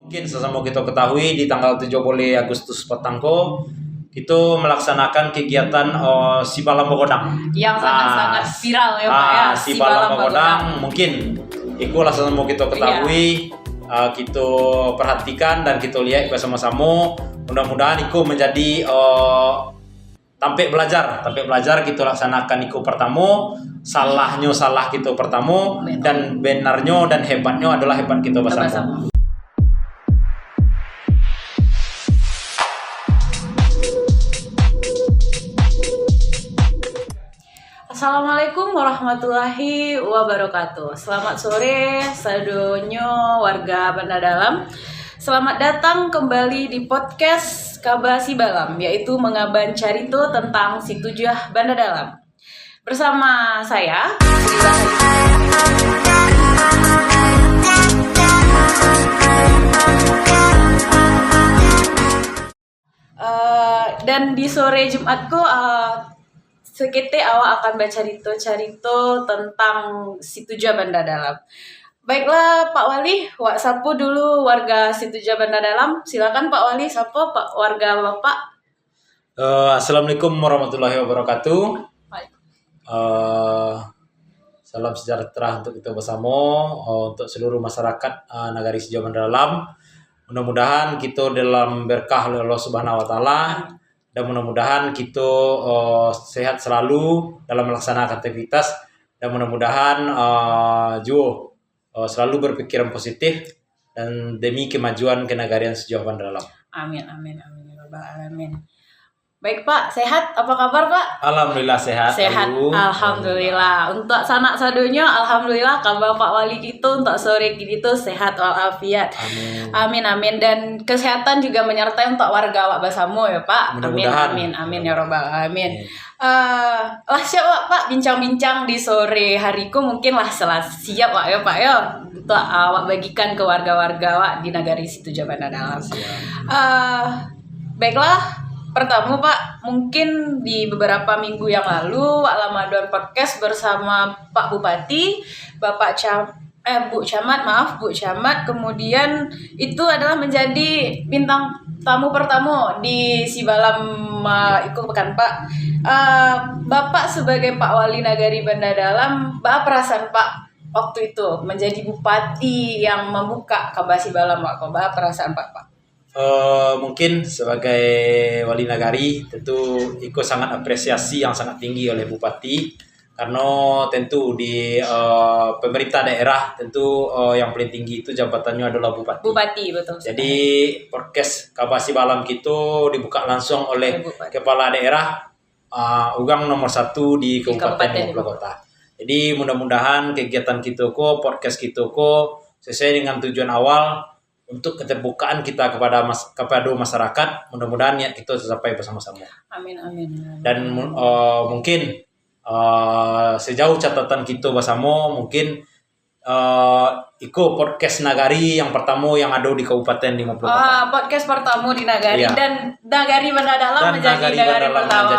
Mungkin sesama kita ketahui di tanggal 17 Agustus petangko itu melaksanakan kegiatan si Balam Bogodang yang sangat-sangat viral ya Pak ya. Si Balam Bogodang mungkin ikulah sesama kita ketahui, kita perhatikan dan kita lihat bersama-sama. Mudah-mudahan itu menjadi tampil belajar kita laksanakan itu pertama, salahnya salah kita pertama, dan benarnya dan hebatnya adalah hebat kita bersama. Assalamualaikum warahmatullahi wabarakatuh. Selamat sore sadonyo warga Banda Dalam. Selamat datang kembali di podcast Kabasi Balam, yaitu mengaban carito tentang Situjah Banda Dalam. Bersama saya dan di sore Jumatku sekete awak akan baca carito tentang Situjah Banda Dalam. Baiklah Pak Wali, wak sapu dulu warga Situjah Banda Dalam. Silakan Pak Wali, sapu Pak warga Bapak. Assalamualaikum warahmatullahi wabarakatuh. Salam sejahtera untuk kita bersama, untuk seluruh masyarakat Nagari Situjah Banda Dalam. Mudah-mudahan kita dalam berkah oleh Allah Subhanahu Wa Taala. Dan mudah-mudahan kita sehat selalu dalam melaksanakan aktivitas, dan mudah-mudahan selalu berpikiran positif dan demi kemajuan kenegarian Situjah Banda Dalam. Amin amin amin ya rabbal alamin. Baik Pak, sehat? Apa kabar Pak? Alhamdulillah sehat. Sehat, alhamdulillah. Untuk sanak sadonya, alhamdulillah kabar Pak Wali kita untuk sore ini tuh sehat walafiat. Amin. Amin amin, dan kesehatan juga menyertai untuk warga awak bersama ya Pak. Amin amin amin ya robbal alamin. Siap Pak bincang-bincang di sore hariku, mungkin lah siap Pak ya Pak ya untuk awak bagikan ke warga-warga awak di Nagari Situjah Banda Dalam. Baiklah. Pertama Pak, mungkin di beberapa minggu yang lalu Ramadan Podcast bersama Pak Bupati, Bu Camat, kemudian itu adalah menjadi bintang tamu pertama di Si Balam ikut pekan Pak. Bapak sebagai Pak Wali Nagari Banda Dalam, apa perasaan Pak waktu itu menjadi bupati yang membuka Kabasi Balam Pak? Apa perasaan Pak? Mungkin sebagai wali nagari tentu ikut sangat apresiasi yang sangat tinggi oleh Bupati, karena tentu di pemerintah daerah tentu yang paling tinggi itu jabatannya adalah Bupati. Bupati betul. Jadi podcast Kabasi Balam kita dibuka langsung oleh Kepala Daerah Ugang nomor 1 di Kabupaten Kota. Jadi mudah-mudahan kegiatan kita podcast kita sesuai dengan tujuan awal untuk keterbukaan kita kepada masyarakat. Mudah-mudahan niat kita tercapai bersama-sama. Amin amin. Dan mungkin sejauh catatan kita bersama, mungkin podcast Nagari yang pertama yang ada di Kabupaten 50 Kota. Podcast pertama di Nagari, dan Nagari Banda Dalam menjadi Nagari pertama.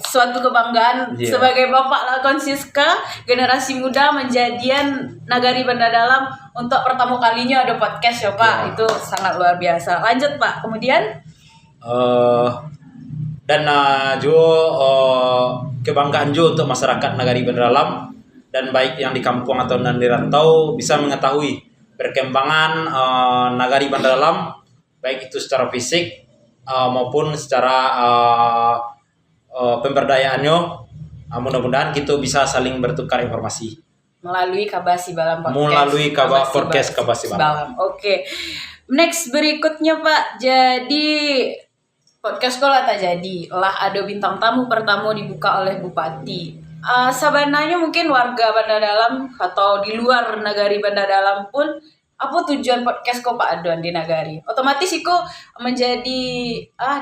Suatu kebanggaan sebagai Bapak Lakon Siska, generasi muda menjadian Nagari Banda Dalam untuk pertama kalinya ada podcast ya Pak. Itu sangat luar biasa. Lanjut Pak, kemudian dan kebanggaan juga untuk masyarakat Nagari Banda Dalam, dan baik yang di kampung atau yang di rantau bisa mengetahui perkembangan Nagari Banda Dalam, baik itu secara fisik maupun secara pemberdayaannya. Mudah-mudahan kita bisa saling bertukar informasi melalui Kabasi Balam podcast. Melalui podcast Kabasi Balam. Oke. Next berikutnya Pak. Jadi podcast sekolah tak jadi. Ada bintang tamu pertama dibuka oleh Bupati. Sebenarnya mungkin warga Banda Dalam atau di luar Nagari Banda Dalam pun, apa tujuan podcast Pak Adon di Nagari? Otomatis itu menjadi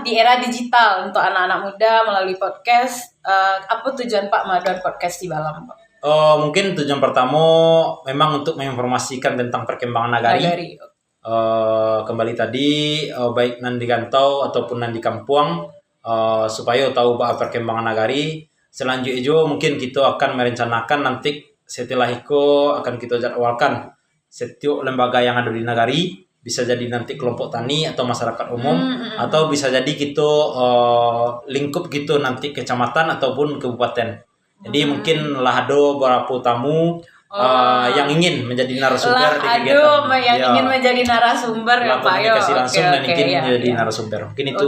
di era digital untuk anak-anak muda melalui podcast. Apa tujuan Pak Madon podcast di Balam Pak? Mungkin tujuan pertama memang untuk menginformasikan tentang perkembangan Nagari. Kembali tadi baik nanti gantau ataupun nanti kampung, supaya tahu bahwa perkembangan Nagari. Selanjutnya juga mungkin kita akan merencanakan nanti setelah itu akan kita jadwalkan setiap lembaga yang ada di Nagari bisa jadi nanti kelompok tani atau masyarakat umum, atau bisa jadi gitu lingkup gitu nanti kecamatan ataupun kabupaten. Jadi mungkin lah ada beberapa tamu yang ingin menjadi narasumber di kegiatan. Yang ingin menjadi narasumber ya Pak. Komunikasi langsung dan ingin ya, menjadi narasumber. Mungkin itu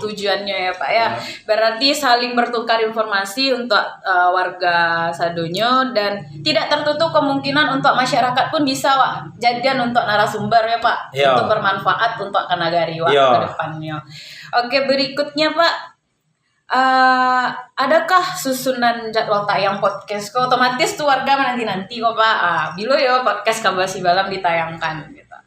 tujuannya ya Pak ya. Berarti saling bertukar informasi untuk warga Sadonyo dan tidak tertutup kemungkinan untuk masyarakat pun bisa Wak jadian untuk narasumber ya Pak. Untuk bermanfaat untuk Kanagari Wak ke depannya. Oke, berikutnya Pak. Adakah susunan jadwal tayang podcast? Kok otomatis tuh warga nanti kok Pak. Bilo ya podcast Kabasi Balam ditayangkan gitu.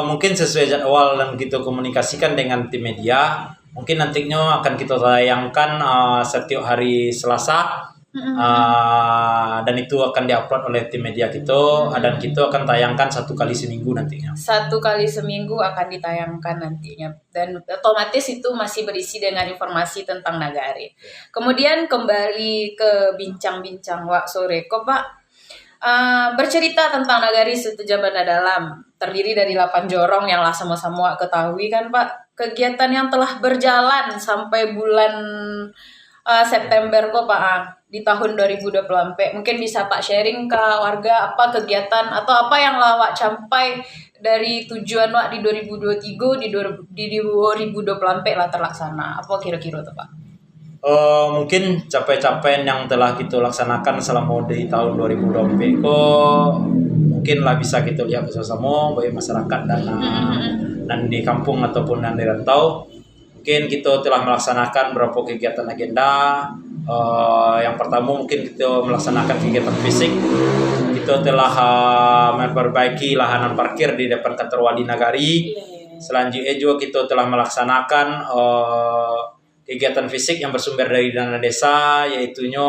Mungkin sesuai jadwal dan kita komunikasikan dengan tim media. Mungkin nantinya akan kita tayangkan setiap hari Selasa. Dan itu akan diupload oleh tim media kita dan kita akan tayangkan 1 kali seminggu nantinya. 1 kali seminggu akan ditayangkan nantinya dan otomatis itu masih berisi dengan informasi tentang Nagari. Kemudian kembali ke bincang-bincang Wak sore kok Pak. Bercerita tentang Nagari Setujabana Dalam terdiri dari 8 jorong yang lah sama-sama ketahui kan Pak. Kegiatan yang telah berjalan sampai bulan September kok Pak di tahun 2024. Mungkin bisa Pak sharing ke warga apa kegiatan atau apa yang lawak sampai dari tujuan Wak di 2023 di 2024 lah terlaksana. Apa kira-kira tuh Pak? Mungkin capaian-capaian yang telah kita laksanakan selama di tahun 2024 kok mungkin lah bisa kita lihat bersama bagi masyarakat dan di kampung ataupun yang di rantau. Mungkin kita telah melaksanakan beberapa kegiatan agenda. Yang pertama mungkin kita melaksanakan kegiatan fisik. Kita telah memperbaiki lahanan parkir di depan kantor Wali Nagari. Selanjutnya juga kita telah melaksanakan kegiatan fisik yang bersumber dari dana desa, yaitunya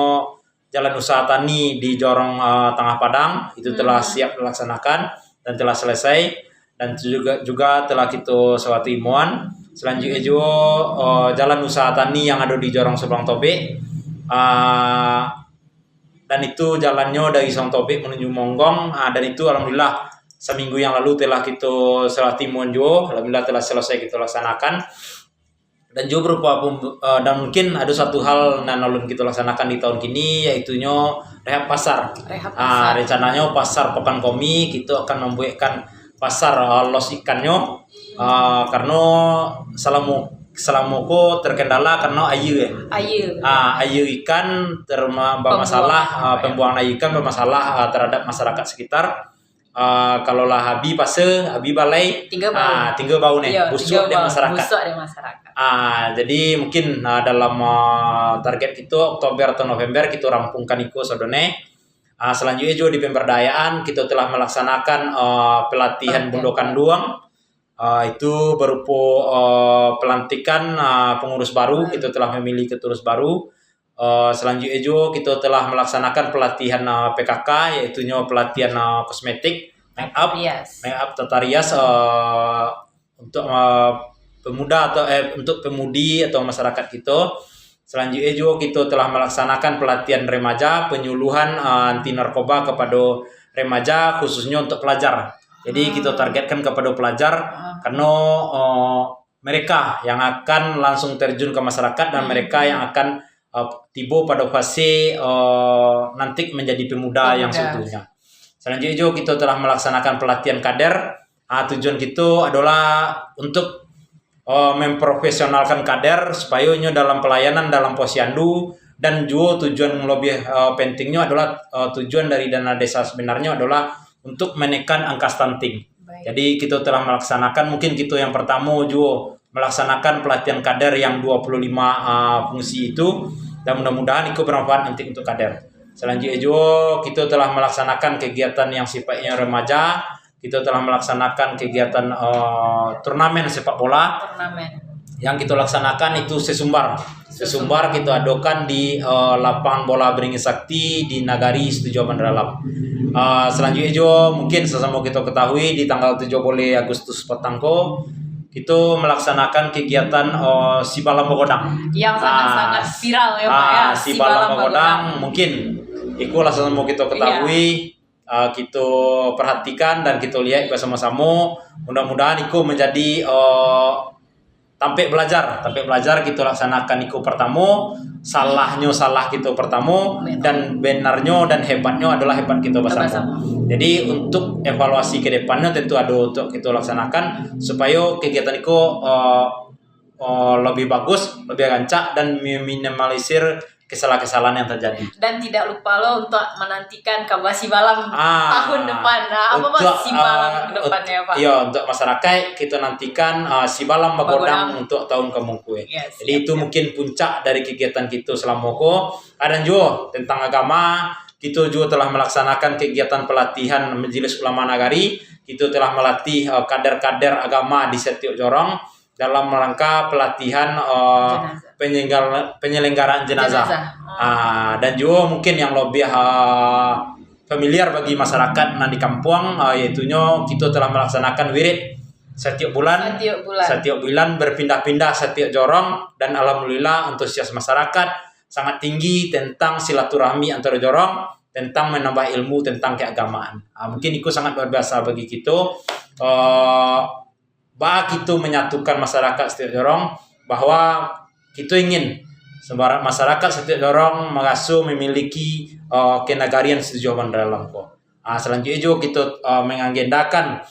jalan usaha tani di Jorong Tengah Padang. Itu telah siap dilaksanakan dan telah selesai, dan juga telah kita suatu imuan. Selanjutnya juga jalan usaha tani yang ada di Jorong Seberang Tobek, dan itu jalannya dari Seberang Tobek menuju Monggong, dan itu alhamdulillah seminggu yang lalu telah kita serah timun juga, alhamdulillah telah selesai kita laksanakan. Dan juga berupa dan mungkin ada satu hal yang ulun kita laksanakan di tahun ini, yaitunya rehab pasar. Rencananya pasar Pekan Komi kita akan membuatkan pasar los ikannya. Karena selama ko terkendala karena ayu ikan bermasalah, pembuangan ayu ikan bermasalah terhadap masyarakat sekitar. Kalau lah habi balai tinggal bau nih busuk di masyarakat. Jadi mungkin dalam target kita Oktober atau November kita rampungkan itu Sodone. Selanjutnya juga di pemberdayaan kita telah melaksanakan pelatihan bundokan duang. Itu berupa pelantikan pengurus baru. Kita telah memilih keturus baru. Selanjutnya juga kita telah melaksanakan pelatihan PKK, yaitu pelatihan kosmetik, make up tata rias untuk pemuda atau untuk pemudi atau masyarakat kita. Selanjutnya juga kita telah melaksanakan pelatihan remaja, penyuluhan anti narkoba kepada remaja khususnya untuk pelajar. Jadi kita targetkan kepada pelajar karena mereka yang akan langsung terjun ke masyarakat dan mereka yang akan tiba pada fase nanti menjadi pemuda yang seutuhnya. Selanjutnya juga kita telah melaksanakan pelatihan kader. Tujuan kita adalah untuk memprofesionalkan kader supaya dalam pelayanan dalam posyandu, dan juga tujuan lebih pentingnya adalah tujuan dari dana desa sebenarnya adalah untuk menekan angka stunting. Jadi kita telah melaksanakan, mungkin kita yang pertama juga melaksanakan pelatihan kader yang 25 fungsi itu, dan mudah-mudahan itu bermanfaat nanti untuk kader. Selanjutnya juga kita telah melaksanakan kegiatan yang sifatnya remaja. Kita telah melaksanakan kegiatan turnamen sepak bola. Yang kita laksanakan itu sesumbar kita adakan di lapangan bola Beringin Sakti di Nagari Setujabana Dalam. Selanjutnya juga mungkin sesama kita ketahui di tanggal 17 Agustus petangko kita melaksanakan kegiatan Sibalam Begodang yang sangat-sangat viral ya Pak ya. Sibalam Begodang mungkin ikulah sesama kita ketahui kita perhatikan dan kita lihat bersama-sama. Mudah-mudahan itu menjadi tampil belajar kita laksanakan itu pertama, salahnya salah kita pertama, dan benarnya dan hebatnya adalah hebat kita bersama. Jadi untuk evaluasi ke depannya tentu ada untuk kita laksanakan supaya kegiatan itu lebih bagus, lebih rancak dan meminimalisir kesalahan-kesalahan yang terjadi. Dan tidak lupa lo untuk menantikan kabar Sibalam tahun depan. Apa Pak Sibalam depannya Pak? Iya, untuk masyarakat kita nantikan Sibalam Bagodang untuk tahun kemungkuwe. Yes, jadi itu mungkin puncak dari kegiatan kita selama ko. Ada juga tentang agama. Kita juga telah melaksanakan kegiatan pelatihan Majelis Ulama Nagari. Kita telah melatih kader-kader agama di setiap jorong dalam rangka pelatihan penyelenggaraan jenazah. Dan juga mungkin yang lebih familiar bagi masyarakat di kampung, yaitunya kita telah melaksanakan wirid setiap bulan berpindah-pindah setiap jorong, dan alhamdulillah antusias masyarakat sangat tinggi tentang silaturahmi antara jorong, tentang menambah ilmu tentang keagamaan. Mungkin itu sangat luar biasa bagi kita. Kita menyatukan masyarakat setiap jorong, bahwa kita ingin masyarakat setiap jorong merasa memiliki kenagarian sejauh mendalam kok. Selanjutnya juga kita mengagendakan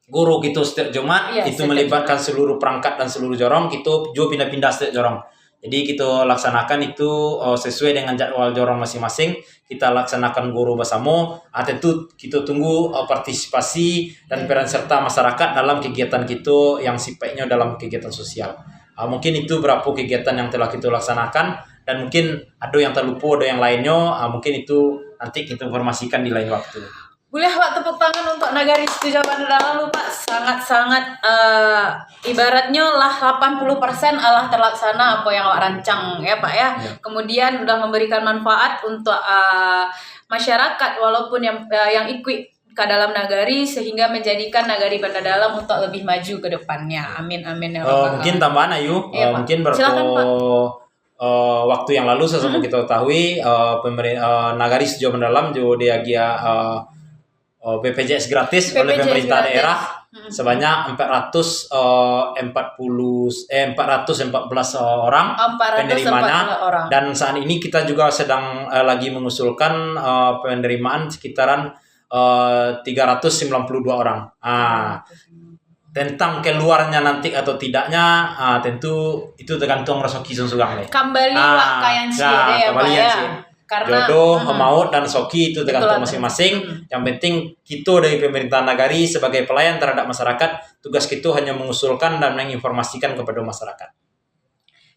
guru kita setiap Jumat, itu melibatkan seluruh perangkat dan seluruh jorong, kita juga pindah-pindah setiap jorong. Jadi kita laksanakan itu sesuai dengan jadwal jorong masing-masing. Kita laksanakan guru bersama. Tentu kita tunggu partisipasi dan peran serta masyarakat dalam kegiatan kita yang sifatnya dalam kegiatan sosial. Mungkin itu beberapa kegiatan yang telah kita laksanakan, dan mungkin ada yang terlupa, ada yang lainnya. Mungkin itu nanti kita informasikan di lain waktu. Boleh Pak tepuk tangan untuk Nagari Setuju Dalam Pak. Sangat-sangat ibaratnya lah 80% Allah terlaksana apa yang Pak rancang ya Pak ya. Kemudian udah memberikan manfaat untuk masyarakat walaupun yang ikut ke dalam Nagari, sehingga menjadikan Nagari Banda Dalam untuk lebih maju ke depannya. Amin amin ya Allah. Mungkin tambahan Ayu, mungkin waktu yang lalu sesuatu kita ketahui Nagari Setuju Dalam juga dia BPJS gratis oleh pemerintah daerah sebanyak 414 orang penerimanya, dan saat ini kita juga sedang lagi mengusulkan penerimaan sekitaran 392 orang. Tentang keluarnya nanti atau tidaknya tentu itu tergantung resoki sunsugang kembali wakayan sih ya Pak ya. Karena jodoh, maut dan soki itu tergantung masing-masing. Yang penting kita dari pemerintah Nagari sebagai pelayan terhadap masyarakat, tugas kita hanya mengusulkan dan menginformasikan kepada masyarakat.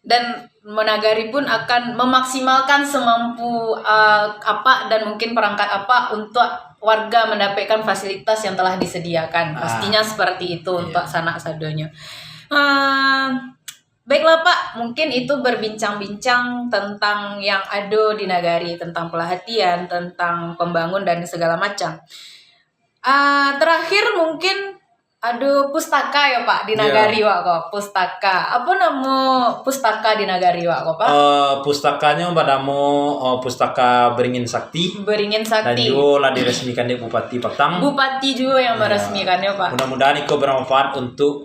Dan Nagari pun akan memaksimalkan semampu dan mungkin perangkat untuk warga mendapatkan fasilitas yang telah disediakan. Pastinya seperti itu untuk sanak sadonya. Baiklah Pak, mungkin itu berbincang-bincang tentang yang ada di Nagari, tentang pelatihan, tentang pembangun dan segala macam. Terakhir mungkin ada pustaka ya Pak di Nagari Wak kok. Pustaka. Apa nama pustaka di Nagari Wak kok Pak? Pustakanya nama Pustaka Beringin Sakti. Beringin Sakti. Dan juga lah diresmikan di Bupati Patang. Bupati juga yang meresmikannya Pak. Mudah-mudahan itu bermanfaat untuk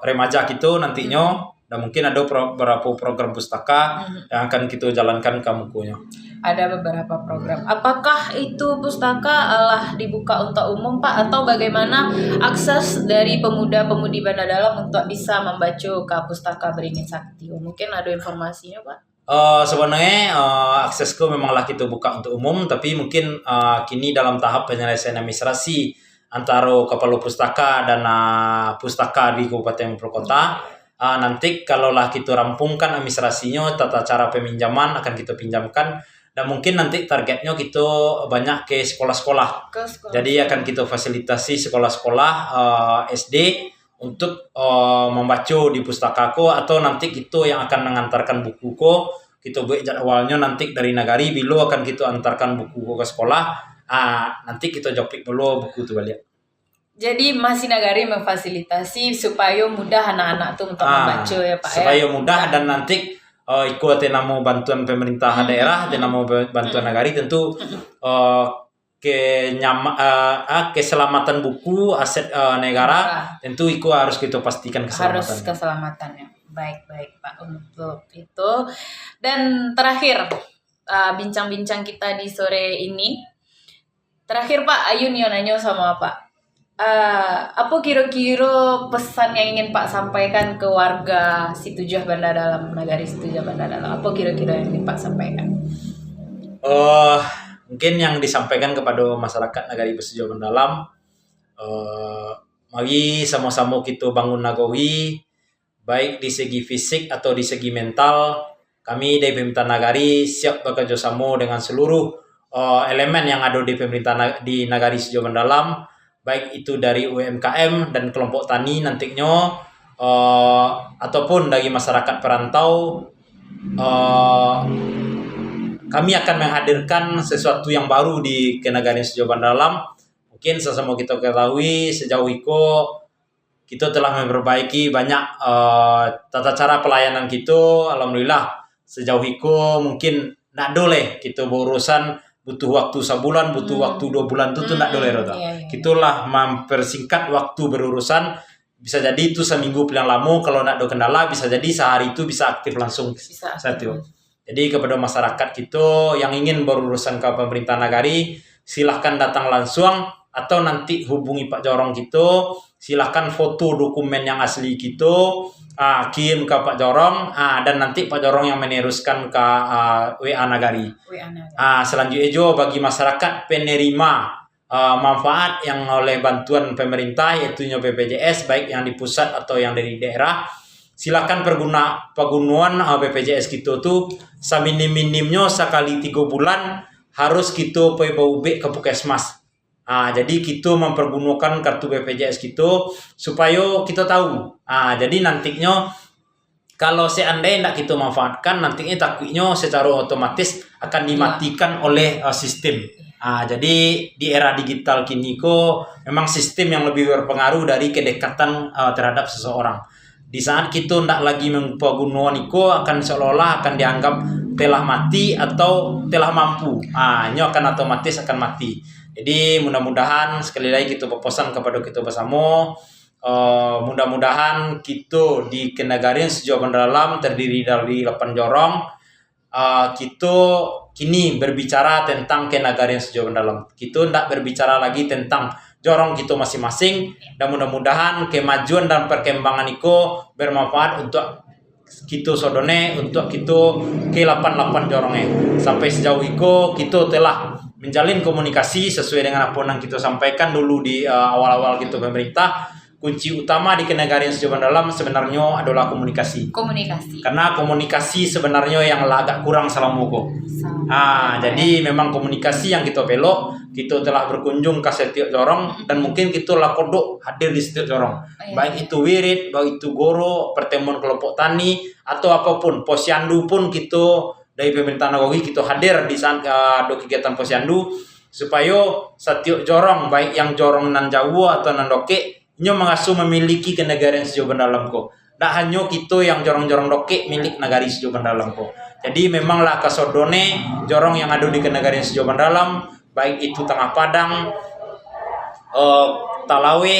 remaja kita nantinya. Dan mungkin ada beberapa program pustaka yang akan kita jalankan ke mukunya. Ada beberapa program. Apakah itu pustaka dibuka untuk umum Pak, atau bagaimana akses dari pemuda-pemudi Banda Dalam untuk bisa membaca ke Pustaka Beringin Sakti? Mungkin ada informasinya Pak? Sebenarnya aksesku memanglah kita buka untuk umum, tapi mungkin kini dalam tahap penyelesaian administrasi antara kepala pustaka dan pustaka di Kabupaten Purwakarta. Nanti kalaulah kita rampungkan administrasinya, tata cara peminjaman akan kita pinjamkan, dan mungkin nanti targetnya kita banyak ke sekolah-sekolah. Jadi akan kita fasilitasi sekolah-sekolah SD untuk membaca di pustakaku, atau nanti kita yang akan mengantarkan bukuku. Kita buat jadwalnya nanti dari Nagari bila akan kita antarkan buku ke sekolah. Nanti kita jopik dulu buku itu balik. Jadi masih Nagari memfasilitasi supaya mudah anak-anak tuh untuk membaca ya Pak. Supaya mudah, dan nanti ikut nama bantuan pemerintah daerah, nama bantuan Nagari tentu Keselamatan keselamatan buku aset negara, Negara. tentu itu harus kita pastikan harus keselamatannya. keselamatannya. Baik Pak untuk itu. Dan terakhir bincang-bincang kita di sore ini. Terakhir Pak, Ayu nanya sama Pak. Apa kira-kira pesan yang ingin Pak sampaikan ke warga Situjah Banda Dalam, Nagari Situjah Banda Dalam? Apa kira-kira yang ingin Pak sampaikan? Mungkin yang disampaikan kepada masyarakat Nagari Besujo Mendalam, mari sama-sama kita bangun Nagari, baik di segi fisik atau di segi mental. Kami dari pemerintah Nagari siap bekerja sama dengan seluruh elemen yang ada di pemerintah di Nagari Besujo Mendalam, baik itu dari UMKM dan kelompok tani nantinya, ataupun dari masyarakat perantau. Kami akan menghadirkan sesuatu yang baru di Kenagarian Besujo Mendalam. Mungkin sesama kita ketahui sejauh itu kita telah memperbaiki banyak tata cara pelayanan kita. Alhamdulillah sejauh itu mungkin tidak boleh kita berurusan butuh waktu sebulan, butuh waktu 2 bulan itu tidak boleh. Iya. Kitulah mempersingkat waktu berurusan. Bisa jadi itu seminggu paling lama, kalau tidak ada kendala bisa jadi sehari itu bisa aktif langsung. Bisa. Saat itu. Jadi kepada masyarakat kita yang ingin berurusan ke pemerintah Nagari, silahkan datang langsung atau nanti hubungi Pak Jorong kita. Silahkan foto dokumen yang asli kita, kirim ke Pak Jorong, dan nanti Pak Jorong yang meneruskan ke WA Nagari. Selanjutnya juga bagi masyarakat penerima manfaat yang oleh bantuan pemerintah, yaitu BPJS, baik yang di pusat atau yang dari daerah, silakan penggunaan BPJS kita tuh seminim-minimnya sekali 3 bulan harus kita PBUB ke Puskesmas. Jadi kita mempergunakan kartu BPJS kita supaya kita tahu. Jadi nantinya kalau seandainya tidak kita manfaatkan, nantinya takutnya secara otomatis akan dimatikan oleh sistem. Jadi di era digital kini memang sistem yang lebih berpengaruh dari kedekatan terhadap seseorang. Di saat kita tidak lagi mempergunakan itu, akan seolah-olah akan dianggap telah mati atau telah mampu. Ini akan otomatis akan mati. Jadi mudah-mudahan sekali lagi kita berpesan kepada kita bersama, mudah-mudahan kita di Kenagarian Besujo Mendalam terdiri dari 8 jorong. Kita kini berbicara tentang Kenagarian Besujo Mendalam. Kita tidak berbicara lagi tentang jorong kita masing-masing, dan mudah-mudahan kemajuan dan perkembangan itu bermanfaat untuk kita sodone, untuk kita ke 88 jorongnya. Sampai sejauh itu kita telah menjalin komunikasi sesuai dengan apa yang kita sampaikan dulu di awal-awal kita pemerintah. Kunci utama di Kenagarian Besujo Mendalam sebenarnya adalah komunikasi. Karena komunikasi sebenarnya yang agak kurang selama itu. Jadi memang komunikasi yang kita pelok. Kita telah berkunjung ke setiap jorong dan mungkin kita lah kodok hadir di setiap jorong. Baik itu wirid, baik itu goro, pertemuan kelompok tani atau apapun. Posyandu pun kita dari pemerintah Nagari kita hadir di saat ada kegiatan posyandu supaya setiap jorong, baik yang jorong nan Jawa atau nan Doke, ini mengasuh memiliki Kenagarian Besujo Mendalam ko. Tak hanya kita yang jorong-jorong Doke milik Nagari Besujo Mendalam ko. Jadi memanglah kasodone jorong yang ada di Kenagarian Besujo Mendalam, baik itu Tengah Padang, Talawe,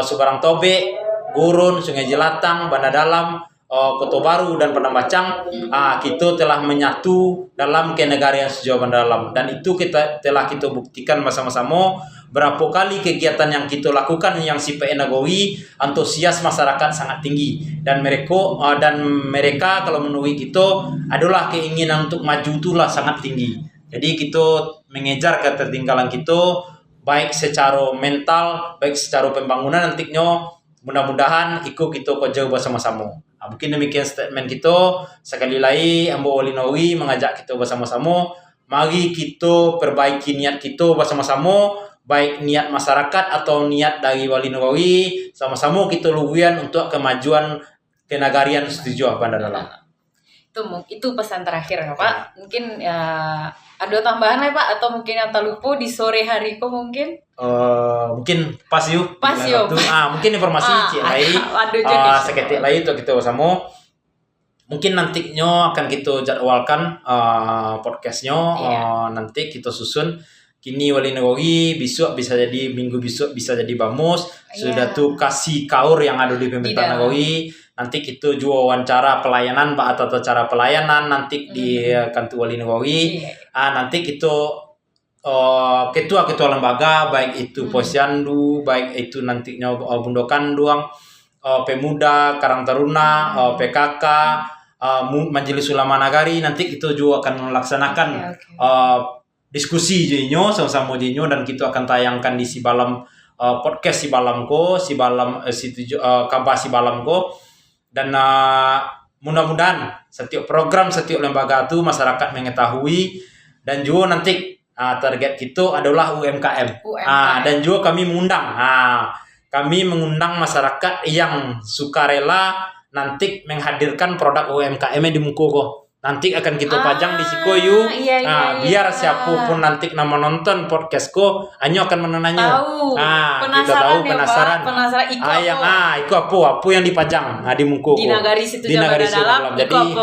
Subarang Tobe, Gurun, Sungai Jelatang, Banda Dalam, Kota Baru dan Penambacang, kita telah menyatu dalam Kenagarian Besujo Mendalam, dan itu kita buktikan bersama-sama. Berapa kali kegiatan yang kita lakukan yang si PN Nagari, antusias masyarakat sangat tinggi, dan mereka kalau menurut kita adalah keinginan untuk maju itulah sangat tinggi. Jadi kita mengejar ketertinggalan kita baik secara mental, baik secara pembangunan nantinya. Mudah-mudahan ikut kita kerja bersama-sama. Mungkin demikian statement kita. Sekali lagi Ambo Wali Nawawi mengajak kita bersama-sama, mari kita perbaiki niat kita bersama-sama, baik niat masyarakat atau niat dari Wali Nawawi, sama-sama kita luwian untuk kemajuan Kenagarian Besujo Banda Dalam. Itu pesan terakhir ya Pak. Mungkin ada tambahan ya Pak, atau mungkin yang terlupa di sore hari kok mungkin? Mungkin pas yuk. Mungkin informasi seketik lagi untuk kita bersama. Mungkin nantinya akan kita jadwalkan podcastnya, nanti kita susun. kini wali nagari, besok bisa jadi minggu besok bisa jadi bamus. Sudah Iya. tuh kasih kaur yang ada di pemerintah Tidak. nagari. Nanti kita juga wawancara pelayanan atau cara pelayanan nanti di kantor wali nagari. Iya. Nanti kita ketua-ketua lembaga baik itu Posyandu, baik itu nantinya Bundokan doang, Pemuda, Karang Taruna, PKK, Majelis Ulama Nagari, nanti kita juga akan melaksanakan diskusi jenyo sama-sama jenyo, dan kita akan tayangkan di Sibalam podcast Sibalamko, kabar Sibalamko, dan mudah-mudahan setiap program, setiap lembaga itu masyarakat mengetahui, dan juga nanti target kita adalah UMKM. Dan juga kami mengundang masyarakat yang sukarela nanti menghadirkan produk UMKM di Muko. Nanti akan kita pajang di Sikoyu. Biar siapapun nanti nama nonton podcastku, hanya akan menanya. Kita tahu penasaran. Iku apa yang dipajang di Muko. Di Nagari Situja Banda Dalam. Jadi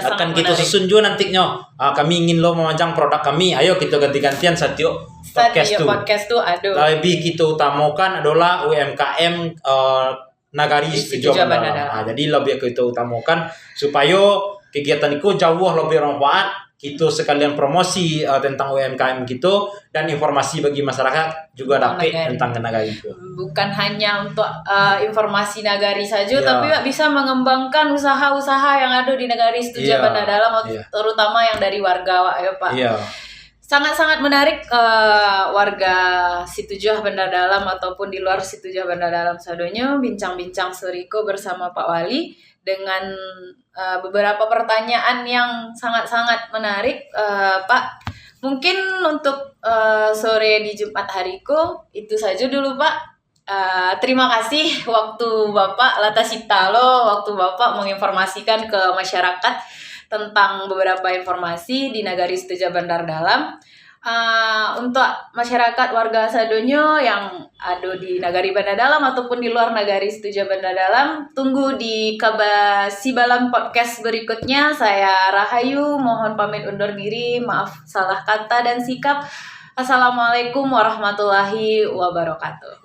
akan kita susun juga nantinya. Kami ingin lo memajang produk kami. Ayo kita ganti-gantian setiap podcast tuh. Lebih kita utamakan adalah UMKM Nagari Situja Banda Dalam. Jadi lebih kita utamakan supaya kegiatan itu jauh lebih bermanfaat. Kita sekalian promosi tentang UMKM gitu, dan informasi bagi masyarakat juga dapat tentang Nagari itu. Bukan hanya untuk informasi Nagari saja, tapi bisa mengembangkan usaha-usaha yang ada di Nagari Situja Banda Dalam, terutama yang dari warga, ya Pak. Sangat-sangat menarik warga Situja Banda Dalam ataupun di luar Situja Banda Dalam sadonya bincang-bincang soriko bersama Pak Wali dengan beberapa pertanyaan yang sangat-sangat menarik, Pak. Mungkin untuk sore di Jumat hariku itu saja dulu, Pak. Terima kasih waktu Bapak waktu Bapak menginformasikan ke masyarakat tentang beberapa informasi di Nagari Situja Banda Dalam. Untuk masyarakat warga sadonyo yang ada di Nagari Banda Dalam ataupun di luar Nagari Situja Banda Dalam, tunggu di kabar Sibalam podcast berikutnya. Saya Rahayu, mohon pamit undur diri, maaf salah kata dan sikap. Assalamualaikum warahmatullahi wabarakatuh.